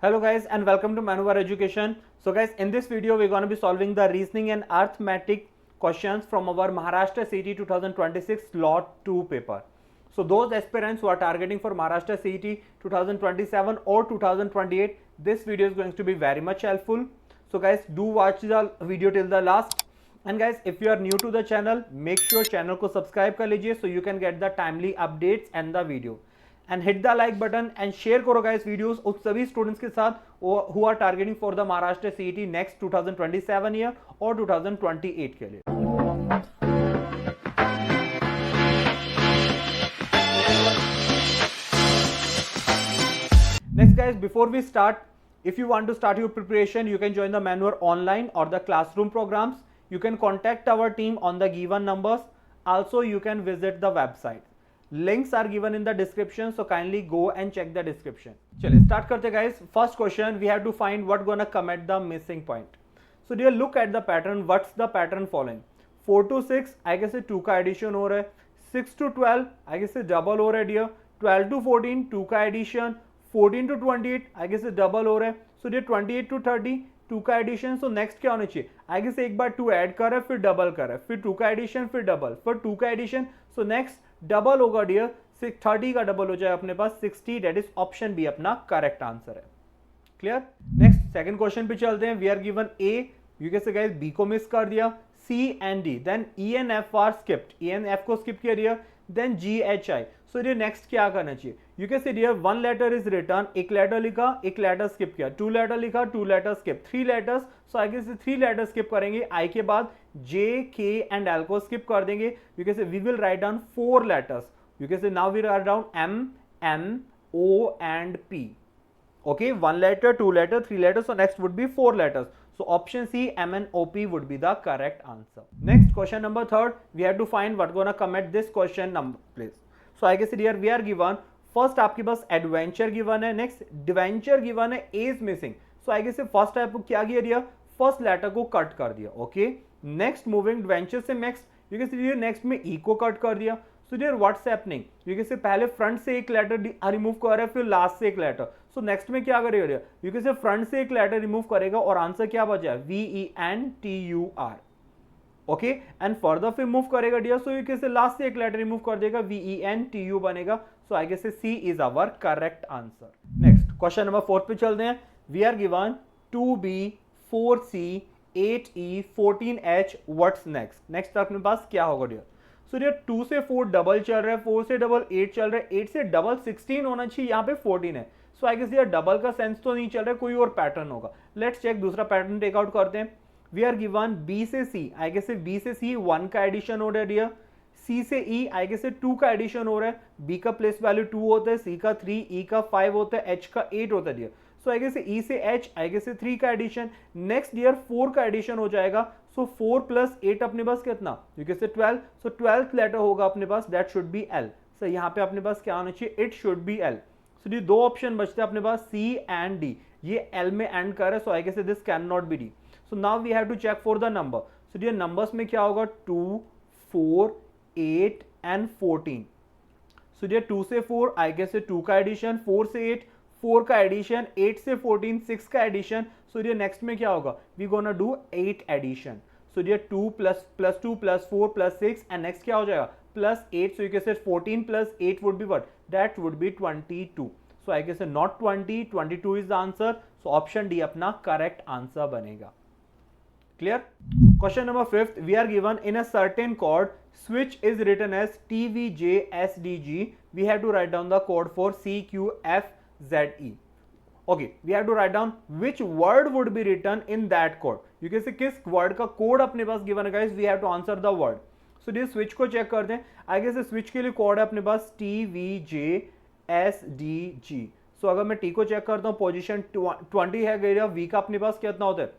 Hello guys and welcome to Manuvar Education. So guys, in this video we're going to be solving the reasoning and arithmetic questions from our Maharashtra CET 2026 Lot 2 paper. So those aspirants who are targeting for Maharashtra CET 2027 or 2028, this video is going to be very much helpful. So guys, do watch the video till the last. And guys, if you are new to the channel, make sure channel को subscribe कर लीजिए so you can get the timely updates and the video. And hit the like button and share करो guys videos उस सभी students के साथ who are targeting for the Maharashtra CET next 2027 year और 2028 के लिए. Next guys, before we start, if you want to start your preparation, you can join the Manuvar online or the classroom programs. You can contact our team on the given numbers. Also, you can visit the website. Links are given in the description, so kindly go and check the description. चलिए start करते guys. First question, we have to find what gonna come at the missing point. So dear, look at the pattern. What's the pattern following? 4 to 6, I guess 2 का addition हो रहा है. 6 to 12, I guess double हो रहा है dear. 12 to 14, 2 का addition. 14 to 28, I guess double हो रहा है. So dear 28 to 30, 2 का एडिशन. सो नेक्स्ट क्या होना चाहिए? आई गेस एक बार 2 ऐड कर रहा है, फिर डबल कर रहा है, फिर 2 का एडिशन, फिर डबल, फिर 2 का एडिशन. सो नेक्स्ट डबल होगा डियर, 30 का डबल हो जाए अपने पास 60. दैट इज ऑप्शन बी अपना करेक्ट आंसर है. क्लियर? नेक्स्ट सेकंड क्वेश्चन पे चलते हैं. We are given A, you कैसे गाइस बी को मिस कर दिया, C and D, then E and F are skipped, E and F को स्किप किया दिया, देन जी एच आई. सो ये नेक्स्ट क्या करना चाहिए? You can say dear one letter is written, एक लेटर लिखा, एक लेटर स्किप किया, 2 लेटर लिखा, 2 letter skip, 3 letters. So I can say 3 letter skip करेंगे. आई के बाद जे, के एंड एल को स्किप कर देंगे. You can say we will write down 4 letters. You can say now we write down M, N, O and P. Okay, 1 letter, 2 letter, 3 letters. So next would be 4 letters. So option C, M N O P would be the correct answer. Next question number 3, we have to find what gonna come at this question number please. So I guess here we are given first आपके पास adventure given है, next adventure given है, A is missing. So I guess first आपको क्या किया दिया? First letter को cut कर दिया. Okay. Next moving adventure से next, you can see here next में E को cut कर दिया. So dear what's happening? You can say पहले फ्रंट से एक लेटर रिमूव कर रहा है, फिर लास्ट से एक लेटर. सो नेक्स्ट में क्या करेगा? यू कैन से फ्रंट से एक लेटर रिमूव करेगा और आंसर क्या बचा? V E N T U R. Okay, and further फिर मूव करेगा dear. So you can say last से एक लेटर रिमूव कर देगा, V E N T U बनेगा. So I guess C is our correct answer. Next question number 4 पे चलते हैं. We are given 2b, 4c, 8e, 14h. What's next? Next अपने पास क्या होगा डियर? सो डियर 2 से 4 डबल चल रहा है, 4 से डबल 8 चल रहा है, 8 से डबल 16 होना चाहिए, यहाँ पे 14 है. सो आई गेस यार डबल का सेंस तो नहीं चल रहा है, कोई और पैटर्न होगा. लेट्स चेक, दूसरा पैटर्न टेकआउट करते हैं. वी आर गिवन बी से सी, आई गेस बी से सी 1 का एडिशन हो रहा है डियर. सी से ई, आई गेस 2 का एडिशन हो रहा है. बी का प्लेस वैल्यू 2 होता है, सी का 3, ई का 5 होता है, एच का 8 होता है डियर. सो आई गेस ई से एच, आई गेस 3 का एडिशन. नेक्स्ट डियर 4 का एडिशन हो जाएगा. सो 4 प्लस 8 अपने पास कितना? यू कैन से 12. सो 12th लेटर होगा अपने पास, that should be L. So यहाँ पे अपने पास क्या होना चाहिए? It should be L. So ये 2 ऑप्शन बचते हैं अपने पास, सी एंड डी. ये एल में एंड कर रहा है, so I guess this can not be D. So now we have to check for the number. So ये नंबर्स में क्या होगा? 2, 4, 8 एंड 14. सो ये 2 से 4, आई गेस 2 का एडिशन, 4 से 8, 4 का एडिशन, 8 से 14, 6 का एडिशन. सो ये नेक्स्ट में क्या होगा? We gonna do 8 addition. So ये 2 plus 2 plus 4 plus 6 and next क्या हो जाएगा? Plus 8. So you can say 14 plus 8 would be what? That would be 22. So I can say not 20, 22 is the answer. So option D अपना correct answer बनेगा. Clear? Question number 5, we are given in a certain code switch is written as TVJSDG. We have to write down the code for CQFZE. Okay, we have to write down which word would be written in that code. You can say किस word का code अपने पास given है guys. We have to answer the word. So this switch को check करते हैं. I guess switch के लिए code है अपने पास TVJSDG. So अगर मैं T को चेक करता हूँ, पोजीशन 20 है गया. V का अपने पास कितना होता है?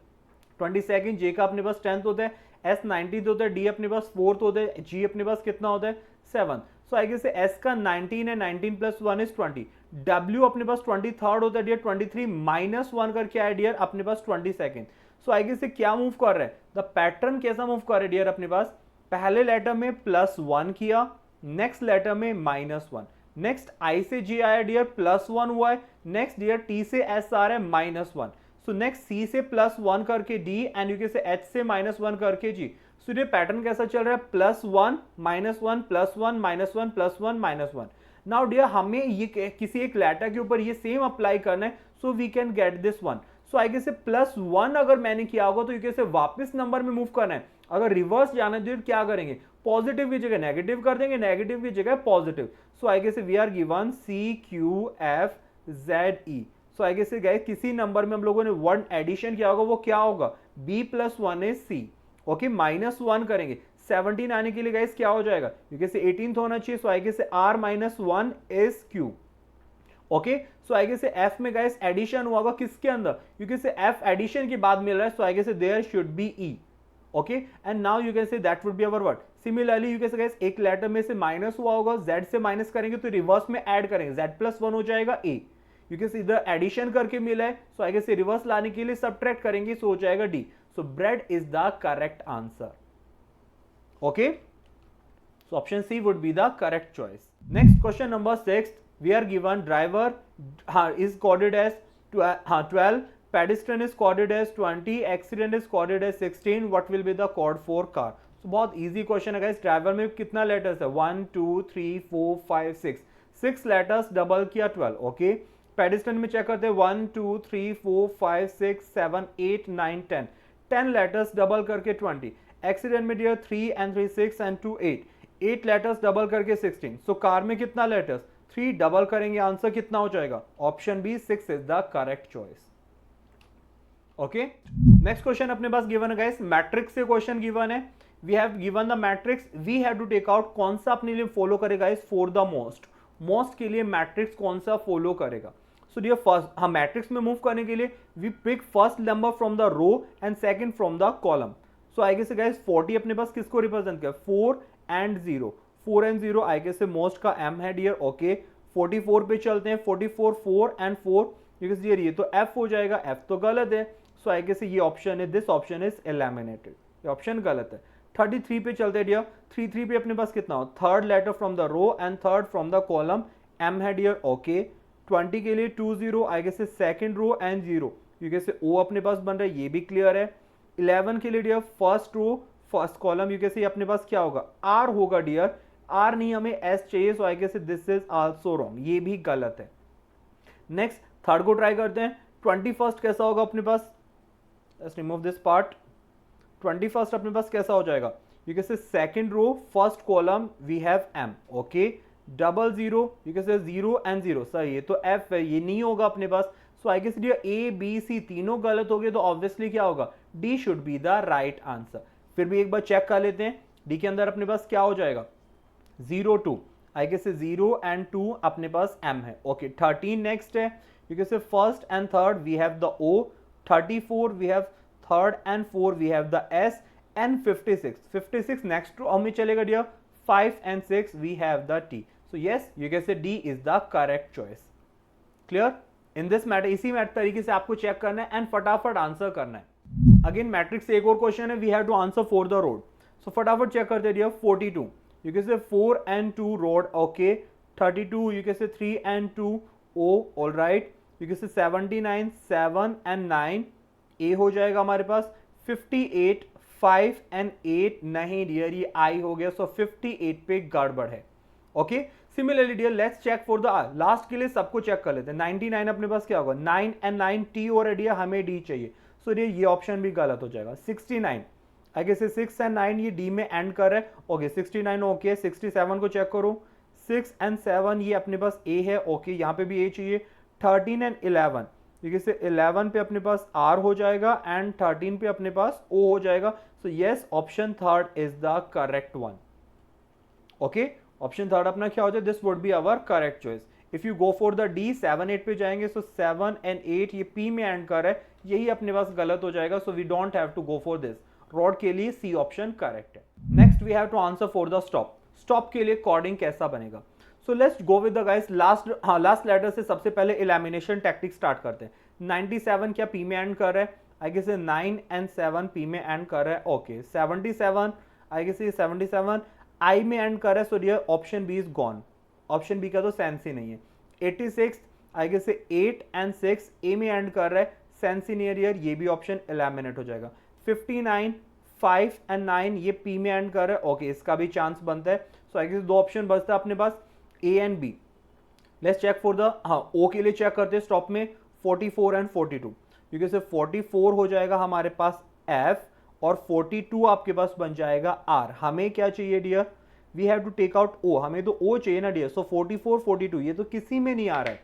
22. J का अपने पास 10th होता है, S 19th होता है, D अपने पास 4th होता है, G अपने पास कितना होता है? 7th. So I guess S का 19 है, 19 प्लस 1 इज 20. W अपने पास 23rd होता है डियर, 23 माइनस 1 करके आया डियर अपने पास 22nd. सो आई गेस क्या मूव कर रहा है? द पैटर्न कैसा मूव कर रहा है डियर अपने पास? पहले लेटर में +1 किया, नेक्स्ट लेटर में -1, नेक्स्ट आई से जे आया डियर +1 हुआ है, नेक्स्ट डियर टी से एस आ रहा है -1, सो नेक्स्ट सी से +1 करके डी एंड यू कैन से एच से -1 करके जी। सो ये पैटर्न कैसा चल रहा है, +1 -1 +1 -1 +1 -1। नाउ डियर हमें ये किसी एक लेटर के ऊपर ये सेम अप्लाई करना है, so we can get this one. So I कैसे +1 अगर मैंने किया होगा तो यू कैसे वापस नंबर में मूव करना है। अगर रिवर्स जाना है तो क्या करेंगे, पॉजिटिव की जगह नेगेटिव कर देंगे, नेगेटिव की जगह पॉजिटिव। सो आई कैसे we are given CQFZE। So I कैसे गाइस किसी नंबर में हम लोगों ने 1 एडिशन किया होगा, वो क्या होगा, B+1 इज C। ओके, -1 करेंगे, 17 आने के लिए गाइस क्या हो जाएगा, यू कैन से 18th होना चाहिए। सो आई कैसे R-1 is Q। Okay, so I कैसे F में गाइस एडिशन हुआ होगा किसके अंदर, you can say F addition के बाद मिल रहा है, सो आई कैसे there should be E। Okay, and now you can say that would be our what. Similarly you can say guys एक लेटर में से माइनस हुआ होगा, Z से माइनस करेंगे तो रिवर्स में ऐड करेंगे, Z+1 हो जाएगा A। यू कैन से इधर एडिशन करके मिला है, सो आई कैन से रिवर्स लाने के लिए सब्ट्रैक्ट करेंगे, सो हो जाएगा D। So bread is the correct answer. Okay, so option C would be the correct choice. Next question number 6, we are given driver is coded as 12, pedestrian is coded as 20, accident is coded as 16, what will be the code for car? So बहुत easy question है guys। Driver में कितना letters है, 1 2 3 4 5 6 letters, double किया 12। Okay, pedestrian में check करते हैं 1 2 3 4 5 6 7 8 9 10 letters double करके 20। एक्सीडेंट में dear 3 and 3 6 and 2 8 letters double करके 16। सो कार में कितना लेटर्स, 3 डबल करेंगे, आंसर कितना हो जाएगा, option B 6 is the correct choice. Okay, next question अपने पास गिवन है गाइस, मैट्रिक्स से क्वेश्चन गिवन है। We have given the matrix, we have to take out कौन सा अपने लिए फॉलो करेगा इस फॉर द मोस्ट के लिए मैट्रिक्स कौन सा फॉलो करेगा। सो डियर फर्स्ट हम मैट्रिक्स में मूव करने के लिए we pick first number from the row and second from the column. So I guess guys 40 अपने पास किसको रिप्रेजेंट किया, 4 and 0, 4 and 0 I guess most का M है डियर। ओके, 44 पे चलते हैं, 44 4 and 4 डियर, ये तो F हो जाएगा, F तो गलत है। सो आई गेस ये ऑप्शन है, दिस ऑप्शन इज एलिमिनेटेड, ये ऑप्शन गलत है। 33 पे चलते हैं डियर, 33 पे अपने पास कितना हो, third letter from the row and third from the column, M है डियर। ओके, 20 के लिए 2 0 I guess second row and 0, you कैसे O अपने पास बन रहा है, ये भी क्लियर है। 11 के लिए dear first row first column, you कैसे अपने पास क्या होगा, R होगा डियर, R नहीं हमें S चाहिए, so I guess this is also wrong, ये भी गलत है। नेक्स्ट थर्ड को ट्राई करते हैं, 21st कैसा होगा अपने पास, let's remove this part. 21st अपने पास कैसा हो जाएगा, यू कैसे second row first column we have M। Okay, 00 you कैसे 0 and 0, सर ये तो F है, ये नहीं होगा अपने पास। So I guess dear A B C तीनों गलत हो गए, तो ऑब्वियसली क्या होगा, D should be the right answer. फिर भी एक बार चेक कर लेते हैं, D के अंदर अपने पास क्या हो जाएगा, 0 2 आई गेस 0 and 2 अपने पास M है। ओके, 13 नेक्स्ट है, यू कैसे first and third we have the O, 34 we have third and 4 we have the S and 56 next row हमें चलेगा dear, 5 and 6 we have the T। So yes you can say D is the correct choice. Clear in this matter, इसी matter तरीके से आपको check करना है and फटाफट answer करना है। अगेन मैट्रिक्स से एक और क्वेश्चन है, we have to answer for the road. So फटाफट चेक करते हैं, 42 यू कैन से 4 and 2 road. Okay, 32 you can say 3 and 2 O, all right, you can से 79 7 and 9 A हो जाएगा हमारे पास। 58 5 and 8 नहीं डियर, ये I हो गया, सो 58 पे गड़बड़ है। Okay, similarly dear let's check for the last के लिए सबको चेक कर लेते हैं। 99 अपने पास क्या होगा, 9 and 9 T और है डियर, हमें D चाहिए, सो डियर ये ऑप्शन भी गलत हो जाएगा। 69 आई गेस 6 and 9 ये D में एंड कर रहा है। ओके, 69 ओके, 67 को चेक करो, 6 and 7 ये अपने पास A है। ओके, यहाँ पे भी A चाहिए। 13 and 11 ये कैसे 11 पे अपने पास R हो जाएगा एंड 13 पे अपने पास O हो जाएगा। So yes option third is the correct one. Okay, option third अपना क्या हो जाए, this would be our correct choice. If you go for the D 7 8 पे जाएंगे, सो 7 and 8 ये P में एंड कर रहा है, यही अपने पास गलत हो जाएगा, so we don't have to go for this. Road के लिए C ऑप्शन करेक्ट है। Next we have to answer for the stop. Stop के लिए कोडिंग कैसा बनेगा, so let's go with the guys last letter से सबसे पहले एलिमिनेशन टैक्टिक स्टार्ट करते हैं। 97 क्या P में एंड कर रहा है, आई गेस 9 and 7 P में एंड कर रहा है। ओके, 77 आई गेस 77 I में एंड कर रहा है, so dear option B is gone, option B का तो सेंस ही नहीं है। 86 आगे से 8 एंड 6 ए में एंड कर रहा है, सेंसिनियर, ये भी ऑप्शन एलिमिनेट हो जाएगा। 59 5 एंड 9 ये पी में एंड कर रहा है, ओके इसका भी चांस बनता है। सो आगे से दो ऑप्शन बचता है अपने पास, A and B. Let's check for the, हाँ ओ के लिए चेक करते हैं स्टॉप में 44 एंड 42, क्योंकि से 44 हो जाएगा हमारे पास एफ और 42 आपके पास बन जाएगा आर। हमें क्या चाहिए dear, we have to take out O, हमें तो ओ चाहिए ना डियर। सो 44 42 ये तो किसी में नहीं आ रहा है,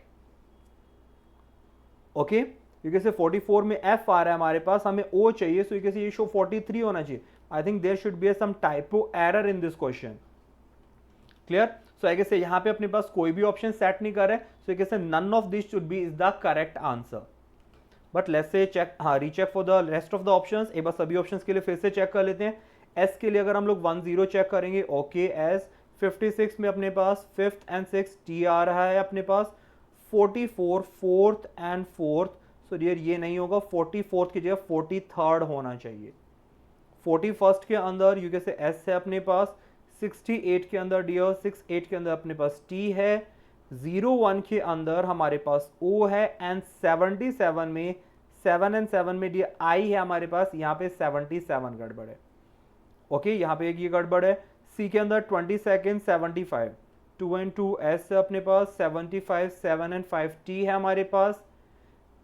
ओके क्योंकि से 44 में एफ आ रहा है हमारे पास, हमें ओ चाहिए, सो so, ये शो 43 होना चाहिए। I think there should be some typo error in this question, clear. So I guess यहां पे अपने पास कोई भी ऑप्शन सेट नहीं कर रहा है, so I guess none of this should be is the correct answer. But let's say check, हाँ recheck for the rest of the options. एक बार सभी ऑप्शंस के लिए फिर से चेक कर लेते हैं। एस के लिए अगर हम लोग 10 चेक करेंगे, ओके एस 56 में अपने पास 5th एंड 6th टी आ रहा है अपने पास। 44 4th and 4th, so dear ये नहीं होगा, 44th की जगह 43rd होना चाहिए। 41st के अंदर यू कैसे एस है अपने पास, 68 के अंदर डियर 68 के अंदर अपने पास टी है, 01 के अंदर हमारे पास ओ है, एंड 77 में 7 एंड 7 में डियर आई है हमारे पास, यहाँ पे 77 गड़बड़ है, ओके यहाँ पे एक ये गड़बड़ है। सी के अंदर 22nd 75, 2 एंड 2 एस है अपने पास, 75 7 एंड 5 टी है हमारे पास।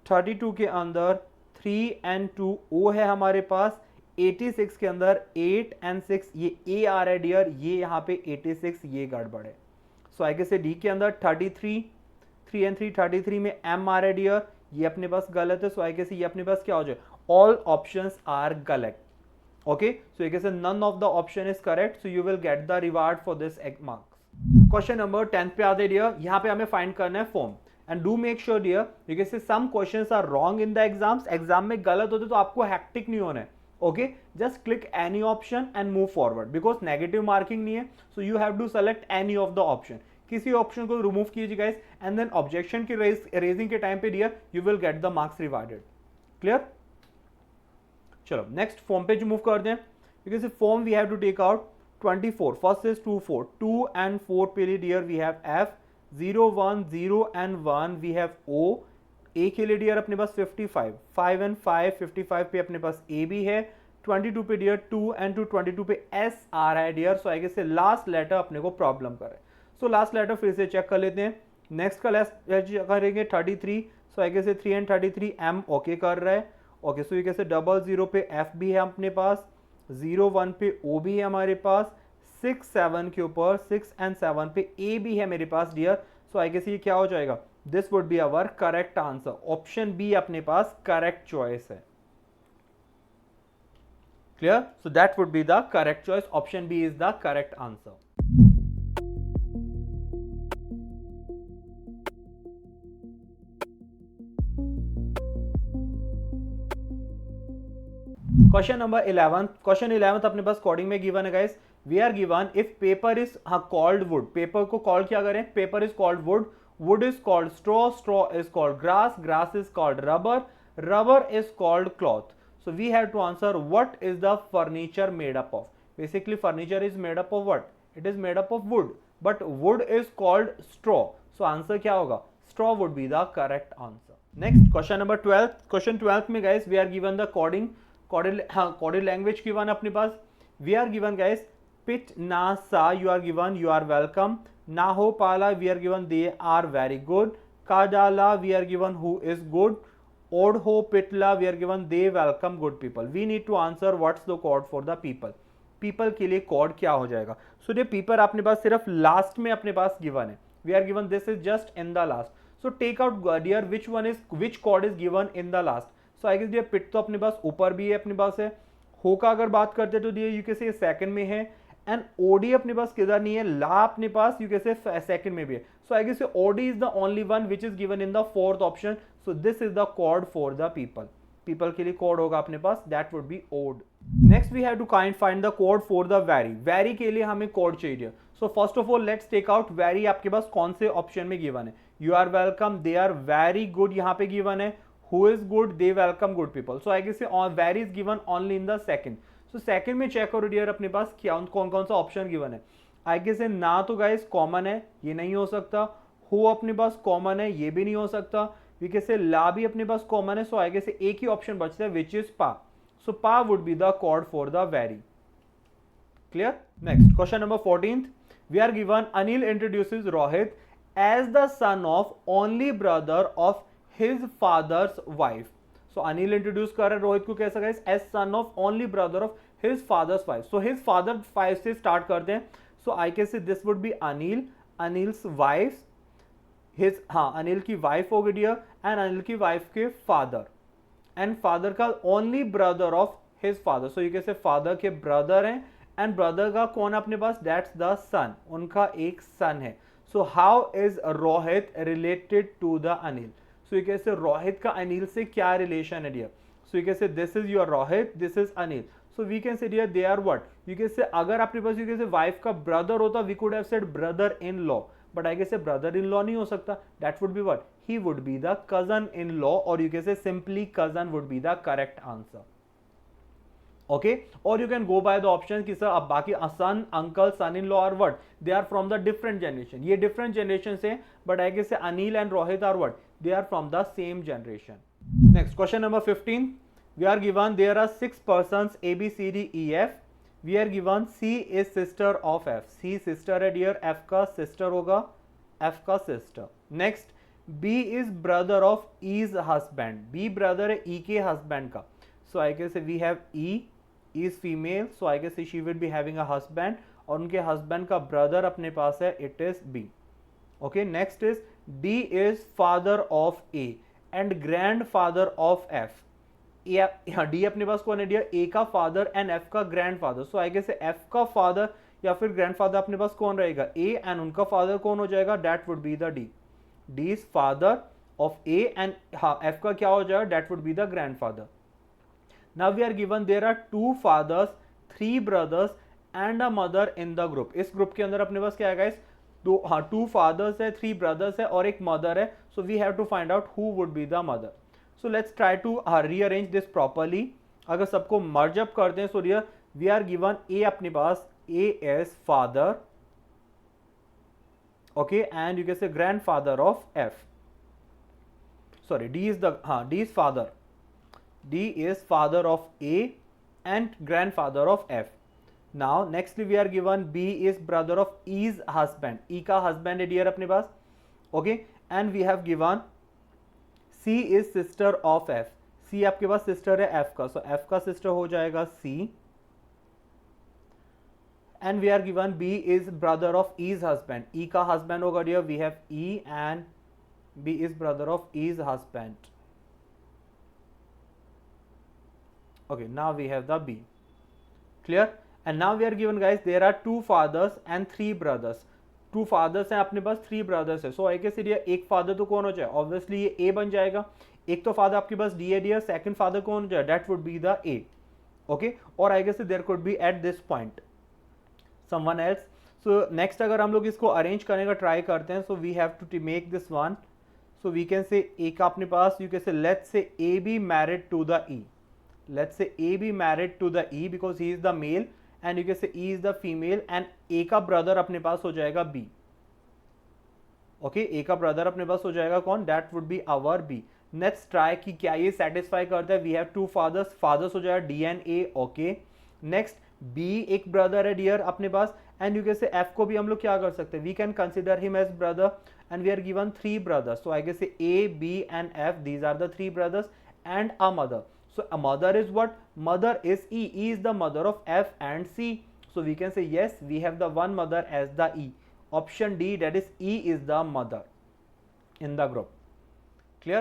32 के अंदर 3 एंड 2 ओ है हमारे पास। 86 के अंदर 8 एंड 6 ये ए आ रहा है डियर, ये यहाँ पे 86 ये गड़बड़ है। सो आगे से डी के अंदर 33 3 एंड 3 33 में एम आ रहा है डियर, ये अपने पास गलत है। सो आगे से ये अपने पास क्या हो जाए, ऑल ऑप्शंस आर गलत, ओके। सो आगे से none of the option is correct, so you will get the reward for this marks. Question number 10 पे आते डियर, यहाँ पे हमें फाइंड करना है form. And do make sure dear, because say some questions are wrong in the exams, exam में गलत होते तो आपको हैक्टिक नहीं होना है, okay, just click any option and move forward because negative marking नहीं है, so you have to select any of the option। किसी ऑप्शन को रिमूव कीजिए गाइस, एंड देन ऑब्जेक्शन की रेजिंग के टाइम पे dear you will get the marks rewarded, clear. चलो next form पे जो मूव कर दें, because form we have to take out 24, first is 2 4 2 and 4 पे लिए dear we have F, 0 1 0 and 1 we have O. A के लिए डियर अपने पास 55 5 एंड 5 55 पे अपने पास ए भी है। 22 पे डियर 2 एंड 2 22 पे एस आ रहा है डियर, सो आगे से लास्ट लेटर अपने को प्रॉब्लम कर रहा है। सो लास्ट लेटर फिर से चेक कर लेते हैं। नेक्स्ट का लास्ट करेंगे 33, सो आगे से 3 एंड 33 एम ओके कर रहा है, ओके। सो ये कैसे 00 पे एफ भी है अपने पास, 01 पे ओ भी है हमारे पास, 6 7 के ऊपर 6 एंड 7 पे ए भी है मेरे पास डियर। सो आगे से ये क्या हो जाएगा, this would be our correct answer. Option B अपने पास करेक्ट चॉइस है, clear. So that would be the correct choice, option B is the correct answer. Question number 11, question 11 अपने पास कोडिंग में गिवन है guys. We are given if paper is, हाँ called wood, paper को called क्या करें, paper is called wood, wood is called straw, straw is called grass, grass is called rubber, rubber is called cloth. So we have to answer what is the furniture made up of. Basically furniture is made up of what? It is made up of wood, but wood is called straw. So answer क्या होगा, straw would be the correct answer. Next question number 12, question 12 में guys we are given the coded language given अपने पास। We are given guys pit na sa, you are given you are welcome, Naho Pala we are given they are very good, Kadala we are given who is good, Odho Pitla we are given they welcome good people। We need to answer what's the code for the people। people के लिए code क्या हो जाएगा। सो ये people अपने पास सिर्फ last में अपने पास गिवन है, we are given this is just in the last, so take out dear which code is given in the last। so I guess dear pit तो अपने पास ऊपर भी है अपने पास है, हो का अगर बात करते तो dear you can say second में है, एंड ओडी अपने पास किधर नहीं है, ला अपने पास यू कैसे सेकंड में भी है। So I guess OD is the only one which is given in the fourth option, so this is the code for the people. People के लिए कोड होगा अपने पास, that would be OD. Next we have to find the code for the very, very के लिए हमें code चाहिए। So first of all let's take out very आपके पास कौन से ऑप्शन में गिवन है, you are welcome, they are very good यहाँ पे गिवन है, who is good, they welcome good people. So I guess very is given only in the second. तो सेकंड में चेक करो डियर अपने पास क्या कौन कौन सा ऑप्शन गिवन है। आई गेस ना तो गाइस कॉमन है, ये नहीं हो सकता, हो अपने पास कॉमन है, ये भी नहीं हो सकता। वी कैन से ला भी अपने पास कॉमन है, सो आगे से एक ही ऑप्शन बचता है विच इज पा। सो पा would be the code for the very. Clear? Next, question number 14th. We are given Anil introduces Rohit as the son of only brother of his father's wife. So Anil introduce कर रहे हैं रोहित को कैसा guys? As son of only brother of his father's wife. So his father's wife से start करते हैं. So I can say this would be Anil, Anil's wife, his हाँ अनिल की वाइफ हो गई डियर, एंड अनिल की वाइफ के फादर, एंड फादर का only brother of his father. So ये कैसे फादर के ब्रदर हैं, एंड ब्रदर का कौन अपने पास? दैट्स द सन, उनका एक सन है. So how is Rohit related to the Anil? So ये कैसे रोहित का अनिल से क्या रिलेशन है डियर? सो ये कैसे this is your Rohit, this is Anil. So we can say dear they are what, you can say अगर आपके पास यू कैन से वाइफ का ब्रदर होता we could have said brother in law, but I can say brother in law नहीं हो सकता. That would be what, he would be the cousin in law, और you can say simply cousin would be the correct answer. Okay, और you can go by the option कि sir अब बाकी son, uncle, son in law are what, they are from the different generation. ये different generation से, but I can say Anil and Rohit are what, they are from the same generation. Next question number 15. We are given there are 6 persons A B C D E F. We are given C is sister of F. C sister है dear, F का sister होगा, F का sister. Next, B is brother of E's husband. B brother है E के husband का. So I guess we have E is female. So I guess she will be having a husband. और उनके husband का brother अपने पास है, it is B. Okay. Next is D is father of A and grandfather of F. यहाँ D अपने पास कौन है डियर? ए का फादर एंड एफ का grandfather. So I guess F का फादर या फिर ग्रैंडफादर अपने पास कौन रहेगा? ए, एंड उनका फादर कौन हो जाएगा? That would be the D. D is father of A and हाँ एफ का क्या हो जाएगा? That would be the grandfather. Now we are given there are 2 fathers, 3 brothers and a mother in the group. इस group के अंदर अपने पास क्या है गाइस? 2 फादर्स है, 3 ब्रदर्स है और एक मदर है. So we have to find out who would be the mother. So let's try to rearrange this properly. अगर सबको merge up करते हैं, so dear we are given A अपने पास, A is father, okay, and you can say grandfather of F. Sorry, D is the D is father. D is father of A and grandfather of F. Now nextly we are given B is brother of E's husband. E का husband है dear अपने पास, okay, and we have given C is sister of F. C आपके पास sister है F का, so F का sister हो जाएगा C. And we are given B is brother of E's husband. E का husband होगा dear, we have E and B is brother of E's husband. Okay, now we have the B. Clear? And now we are given guys there are 2 fathers and 3 brothers. 2 fathers हैं अपने पास, 3 brothers है. So I guess dear एक father तो कौन हो जाए? Obviously ये ए बन जाएगा. एक तो फादर आपके पास डी है डियर, सेकंड फादर कौन हो जाए? That would be the A. Okay, और I guess there could be at this point someone else. So next अगर हम लोग इसको अरेंज करने का ट्राई करते हैं, so we have to make this one. So we can say A का अपने पास you can say let's say A B married to the E. Let's say A B married to the E because he is the male and you can say E is the female, and A का brother अपने पास हो जाएगा B. Okay, ए का brother अपने पास हो जाएगा कौन? That would be our B. Next try कि क्या ये सेटिस्फाई करता है. वी हैव 2 फादर्स, फादर्स हो जाएगा D and A. Okay, next B एक ब्रदर है डियर अपने पास, and you can say F को भी हम लोग क्या कर सकते हैं? We can consider him as brother, and we are given 3 brothers. So I can say A, B and F, these are the 3 brothers and a mother. So a mother is what? Mother is E. E is the mother of F and C. So we can say yes, we have the one mother as the E. Option D, that is E is the mother in the group. Clear?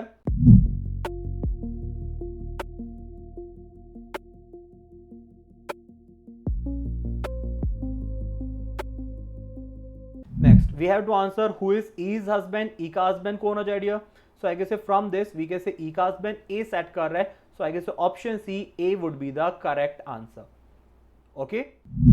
Next, we have to answer who is E's husband. E का husband कौन हो जाए dear? So I can say from this we can say E का husband A set कर रहा है. So I guess option C, A would be the correct answer. Okay,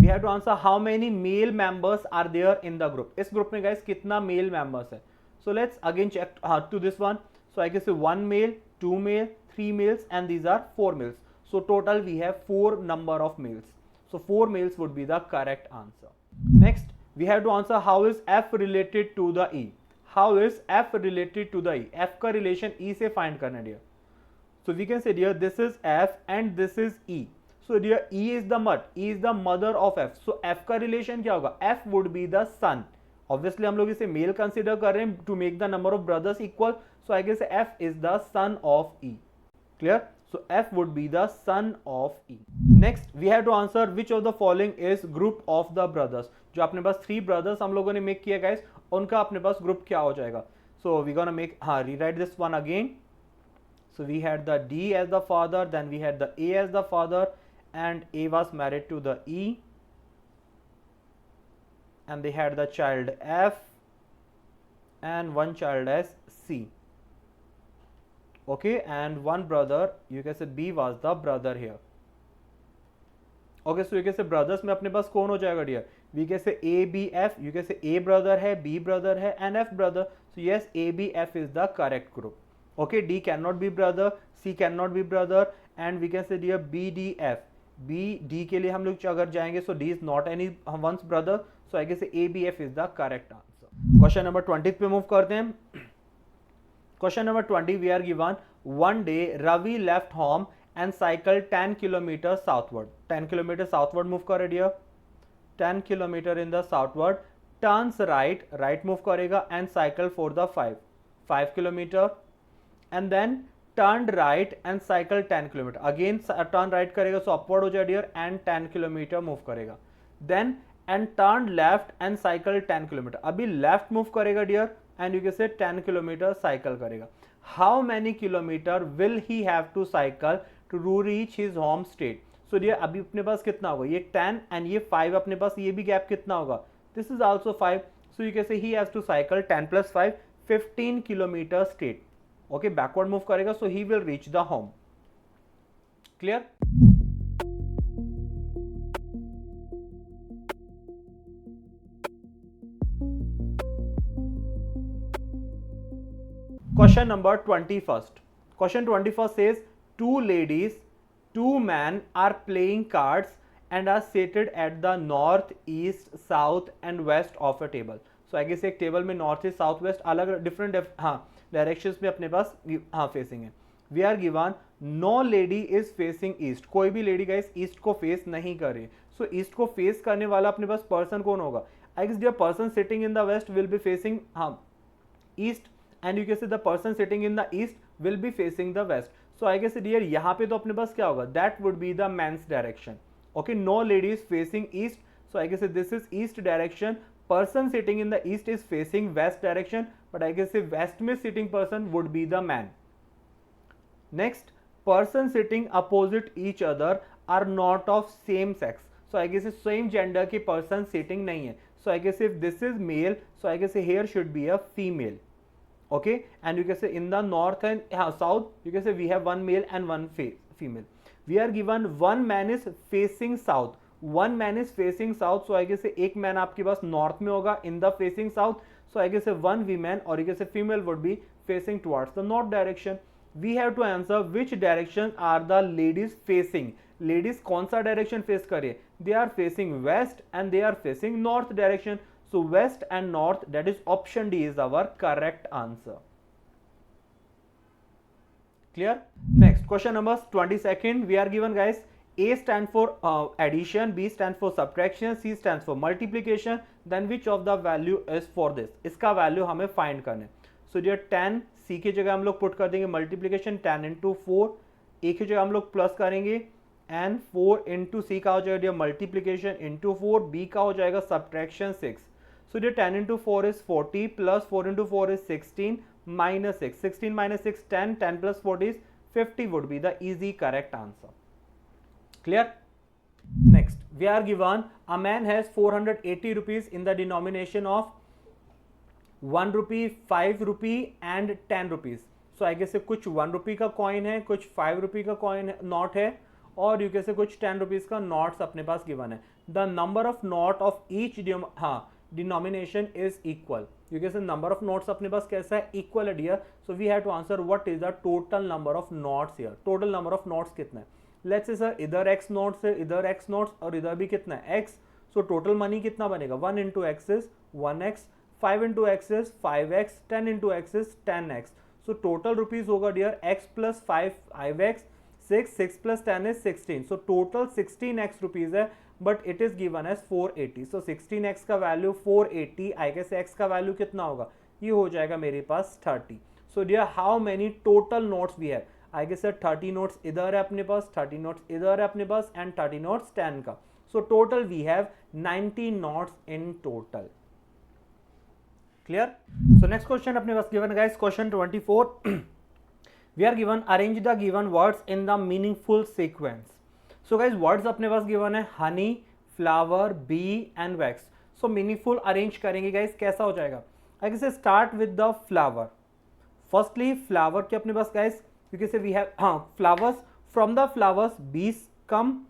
we have to answer how many male members are there in the group. इस group में guys कितना male members है? So let's again check to this one. So I guess 1 male, 2 male, 3 males, and these are 4 males. So total we have 4 number of males. So 4 males would be the correct answer. Next, we have to answer how is F related to the E. How is F related to the E, F का relation E से find करना dear. So we can say dear this is F and this is E. So dear E is the mother of F. So F का relation क्या होगा? F would be the son. Obviously हम लोग इसे male consider कर रहे हैं to make the number of brothers equal. So I guess F is the son of E. Clear? So F would be the son of E. Next we have to answer which of the following is group of the brothers. जो अपने पास 3 brothers हम लोगों ने make किया guys, उनका अपने पास group क्या हो जाएगा? So we gonna make rewrite this one again. So we had the D as the father, then we had the A as the father, and A was married to the E, and they had the child F and one child as C. Okay, and one brother, you can say B was the brother here. Okay, so you can say brothers में अपने पास कौन हो जाएगा dear? We can say A, B, F. You can say A brother है, B brother है, and F brother. So yes, A, B, F is the correct group. Okay, D cannot be brother, C cannot be brother, and we can say dear B, D, F. B, D के लिए हम लोग अगर जाएंगे, so D is not any one's brother, so I guess A, B, F is the correct answer. Question number 20 पे move करते हैं. Question number 20 we are given one day Ravi left home and cycled 10 kilometers southward. 10 kilometers southward move करे dear. 10 kilometer in the southward, turns right move करेगा and cycle for the 5 kilometer. And then turned right and cycle 10 kilometre. Again turn right करेगा so upward हो जाए dear and 10 kilometre move करेगा. Then and turn left and cycle 10 kilometre. अभी left move करेगा dear and you can say 10 kilometre cycle करेगा. How many kilometre will he have to cycle to reach his home state? So dear अभी अपने पास कितना होगा? ये 10 and ये 5 अपने पास, ये भी गैप कितना होगा? This is also 5. So you can say he has to cycle 10 + 5 15 kilometre straight. Okay, backward move करेगा so he will reach the home. Clear? Question number 21st. Question 21st says 2 ladies, 2 men are playing cards and are seated at the north, east, south and west of a table. So I guess एक table में north east south west अलग different directions में अपने पास facing है. We are given no lady is facing east. कोई भी lady guys east को फेस नहीं कर रही. सो ईस्ट को फेस करने वाला अपने पास पर्सन कौन होगा? I guess dear person sitting in the west will be facing east and you can say the person sitting in the east will be facing the west. So I guess dear यहाँ पे तो अपने पास क्या होगा? That would be the men's direction. Okay, no lady is facing east. So I guess this is east direction. Person sitting in the east is facing west direction, but I guess if west में sitting person would be the man. Next, person sitting opposite each other are not of same sex. So I guess same gender के person sitting नहीं है. So I guess if this is male, so I guess here should be a female. Okay, and you can say in the north and south, you can say we have one male and one female. We are given one man is facing south. One man is facing south. So I guess एक man आपके पास north में होगा in the facing south. So I guess one women और guess female would be facing towards the north direction. We have to answer which direction are the ladies facing. Ladies कौन सा direction face करे? They are facing west and they are facing north direction. So west and north, that is option D is our correct answer. Clear? Next question number 22nd. We are given guys A stands for addition, B stands for subtraction, C stands for multiplication. Then which of the value is for this? इसका value हमें find करना है. So dear 10 C की जगह हम लोग put कर देंगे मल्टीप्लीकेशन 10 × 4. A की जगह हम लोग प्लस करेंगे एंड 4 × C का हो जाएगा डियर मल्टीप्लीकेशन × 4. B का हो जाएगा सब्ट्रैक्शन 6. सो डियर 10 × 4 इज 40 प्लस 4 × 4 इज 16 माइनस 6. 16 माइनस 6 10. 10 + 40 इज 50 would be the easy correct answer. Clear? Next, we are given a man has 480 rupees in the denomination of 1 rupee, 5 rupee and 10 rupees. So I guess कुछ 1 rupee का coin है, कुछ 5 rupee का coin note है और you कैसे कुछ 10 rupees का नोट्स अपने पास गिवन है. The number of note of each denomination is equal. You कैसे नंबर ऑफ नोट्स अपने पास कैसा है? इक्वल है dear. So we have to answer what is the total number of notes here. Total number of notes कितना है? Let's say sir इधर x notes है, इधर x नोट्स और इधर भी कितना है x. सो टोटल मनी कितना बनेगा? 1 × x is 1x, 5 into x is 5x, 10 into x is 10x. So total rupees होगा dear x plus 5x, 6 plus 10 is 16. So total 16x rupees है, but it is given as 480. So 16x का value 480, I guess x का value कितना होगा, ये हो जाएगा मेरे पास 30. So dear, how many total notes we have? I guess 30 notes इधर है अपने पास, 30 notes इधर है अपने पास, and 30 notes 10 का. So total we have 90 notes in total. Clear? So next question अपने पास given guys, question 24. We are given arrange the given words in the meaningful sequence. So guys, words अपने पास given है honey, flower, bee and wax. So meaningful arrange करेंगे guys, कैसा हो जाएगा? I guess start with the flower. Firstly, flower के अपने पास guys, you can say we have flowers. From the flowers, bees come.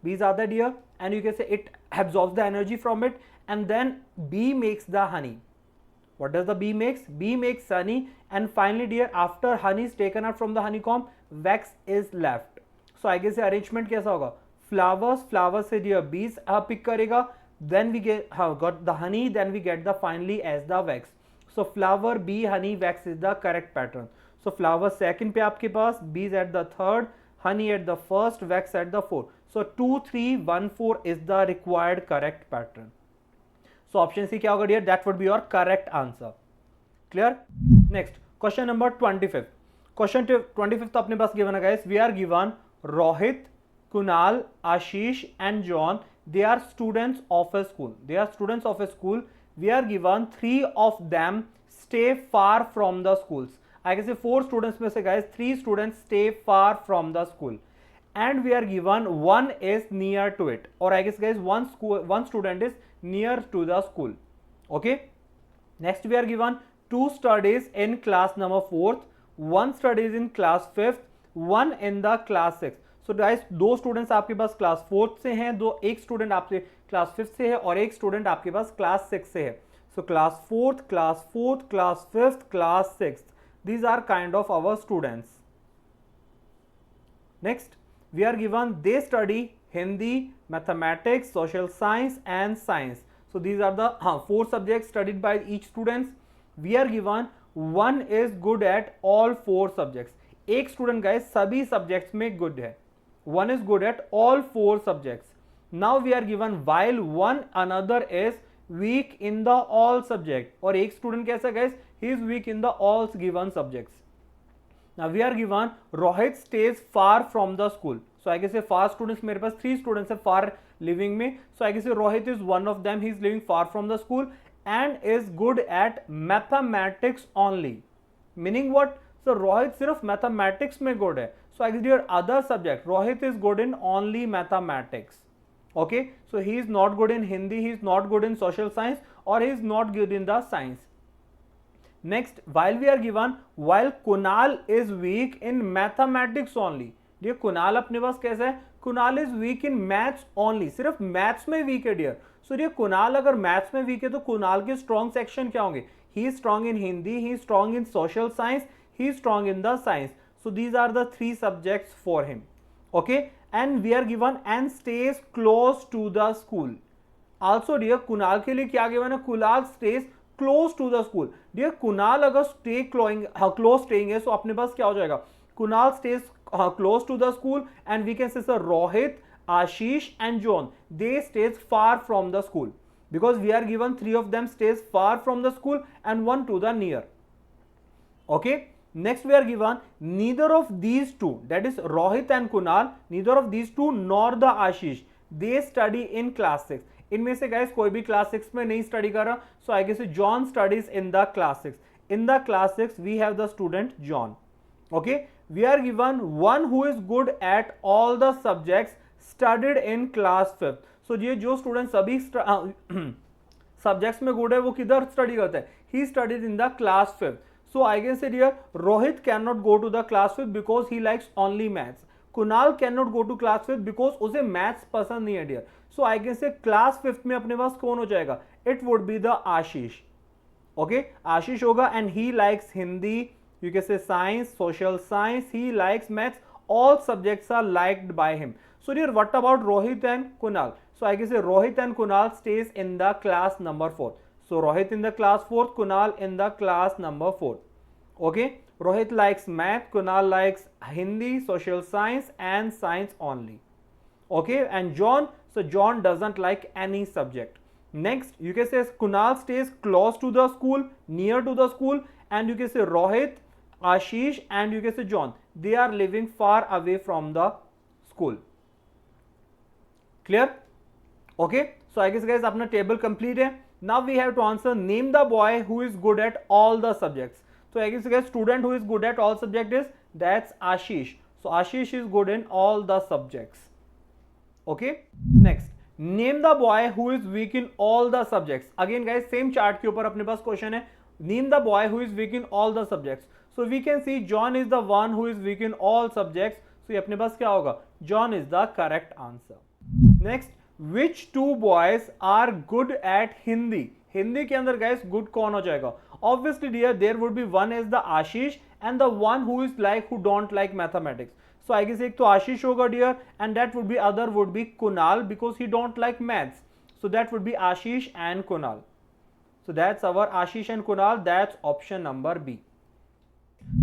Bees are there dear, and you can say it absorbs the energy from it, and then bee makes the honey. What does the bee makes? Bee makes honey, and finally dear, after honey is taken out from the honeycomb, wax is left. So I guess arrangement कैसा होगा? Flowers से dear bees pick करेगा, then we get got the honey, then we get the finally as the wax. So flower, bee, honey, wax is the correct pattern. So flower second पे आपके पास, bees at the third, honey at the first, wax at the fourth. So 2, 3, 1, 4 is the required correct pattern. So option C क्या होगा dear? That would be your correct answer. Clear? Next, question number 25. Question 25 तो अपने पास given है guys. We are given Rohit, Kunal, Ashish and John. They are students of a school. They are students of a school. We are given 3 of them stay far from the schools. I can say 4 students में से guys 3 students stay far from the school, and we are given 1 is near to it, or I guess guys one student is near to the school. Okay, next we are given 2 studies in class number 4th, 1 studies in class 5th, 1 in the class 6th. So guys 2 students आपके पास class 4th से हैं, एक student आपके class 5th से है और एक student आपके पास class 6 से है. So class 4th, class 4th, class 5th, class 6th, these are kind of our students. Next, we are given they study Hindi, mathematics, social science and science. So these are the 4 subjects studied by each students. We are given one is good at all 4 subjects. एक student guys सभी subjects में good है. One is good at all 4 subjects. Now we are given while one another is weak in the all subject. और एक student कैसा guys? He is weak in the all given subjects. Now we are given Rohit stays far from the school. So I guess far students मेरे पास 3 students है far living में. So I guess Rohit is one of them. He is living far from the school and is good at mathematics only. Meaning what? So Rohit सिर्फ mathematics में good है. So I guess your other subject Rohit is good in only mathematics. Okay, so he is not good in Hindi, he is not good in social science, or he is not good in the science. Next, while we are given while Kunal is weak in mathematics only. dear Kunal अपने पास कैसा है? Kunal is weak in maths only. सिर्फ maths में weak है dear. So dear Kunal अगर maths में weak है तो Kunal के strong section क्या होंगे? He is strong in Hindi, he is strong in social science, he is strong in the science. So these are the 3 subjects for him. Okay, and we are given and stays close to the school. Also dear Kunal के लिए क्या given है? Kunal stays close to the school. dear Kunal अगर stay close staying है तो अपने पास क्या हो जाएगा? Kunal stays close to the school, and we can say sir Rohit, Ashish and John they stays far from the school, because we are given 3 of them stays far from the school and 1 to the near. Okay, next we are given neither of these two, that is Rohit and Kunal, neither of these two nor the Ashish they study in class 6. इनमें से guys कोई भी class 6 में नहीं study कर रहा, so I guess John studies in the class 6. In the class 6 we have the student John. Okay, we are given one who is good at all the subjects studied in class 5th. So ये जो student सभी subjects में good है वो किधर study करता है? He studies in the class 5th. So I can say here Rohit cannot go to the class 5th because he likes only maths. Kunal cannot go to class 5th because उसे maths पसंद नहीं है dear. So I can say class 5th में अपने पास कौन हो जाएगा? It would be the Ashish. Okay, Ashish होगा and he likes Hindi, you can say science, social science, he likes maths, all subjects are liked by him. So dear what about Rohit and Kunal? So I can say Rohit and Kunal stays in the class number 4. So Rohit in the class 4th, Kunal in the class number 4. Okay, Rohit likes math, Kunal likes Hindi, social science and science only. Okay, and John, so John doesn't like any subject. Next, you can say Kunal stays close to the school, near to the school, and you can say Rohit, Ashish and you can say John, they are living far away from the school. Clear? Okay, so I guess guys अपना table complete है. Now we have to answer name the boy who is good at all the subjects. So I guess guys student who is good at all subjects is that's Ashish. So Ashish is good in all the subjects. Okay, next name the boy who is weak in all the subjects. Again guys same chart के ऊपर अपने पास question है name the boy who is weak in all the subjects. So we can see John is the one who is weak in all subjects. So ये अपने पास क्या होगा? John is the correct answer. Next, which two boys are good at Hindi? Hindi के अंदर guys good कौन हो जाएगा? Obviously dear there would be one is the Ashish and the one who is like who don't like mathematics. So I guess एक तो आशीष होगा dear and that would be other would be Kunal because he don't like maths. So that would be Ashish and Kunal. So that's our Ashish and Kunal. That's option number B.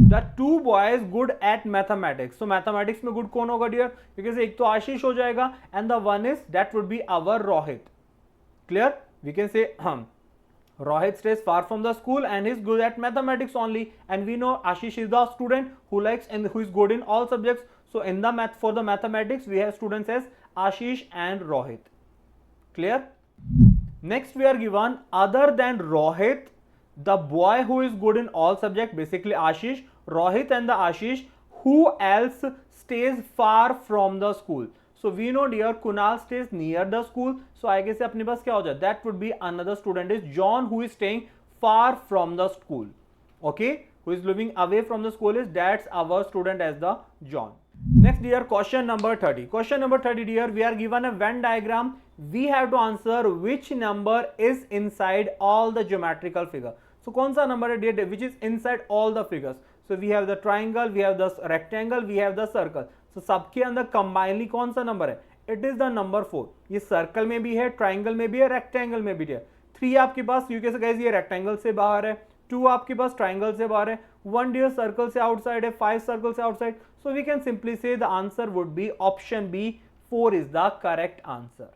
The two boys good at mathematics. So mathematics में good कौन होगा dear? Because एक तो आशीष हो जाएगा and the one is that would be our Rohit. Clear? We can say Rohit stays far from the school and is good at mathematics only, and we know Ashish is the student who likes and who is good in all subjects. So in the math for the mathematics we have students as Ashish and Rohit. Clear? Next we are given other than Rohit, the boy who is good in all subjects, basically Ashish, Rohit and the Ashish, who else stays far from the school? So we know dear Kunal stays near the school. So I guess अपने पास क्या हो जाए? That would be another student is John who is staying far from the school. Okay, who is living away from the school is that's our student as the John. Next dear question number 30. Question number 30 dear, we are given a Venn diagram. We have to answer which number is inside all the geometrical figure. So कौन सा number है dear which is inside all the figures? So we have the triangle, we have the rectangle, we have the circle. So सबके अंदर combinedly कौन सा number है? It is the number 4. ये circle में भी है, ट्राइंगल में भी है, रेक्टेंगल में भी है. 3 आपके पास यू कैसे गाइस ये रेक्टेंगल से बाहर है, 2 आपके पास ट्राइंगल से बाहर है, 1 डियर सर्कल से आउटसाइड है, 5 सर्कल से outside. So we can simply say the answer would be option B, 4 is the correct answer.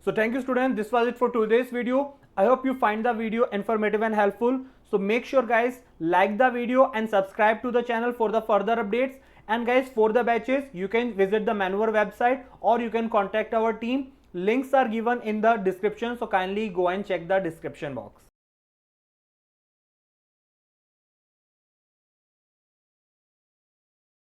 So thank you students, this was it for today's video. I hope you find the video informative and helpful. So make sure guys like the video and subscribe to the channel for the further updates. And guys for the batches you can visit the Manwar website or you can contact our team. Links are given in the description, so kindly go and check the description box.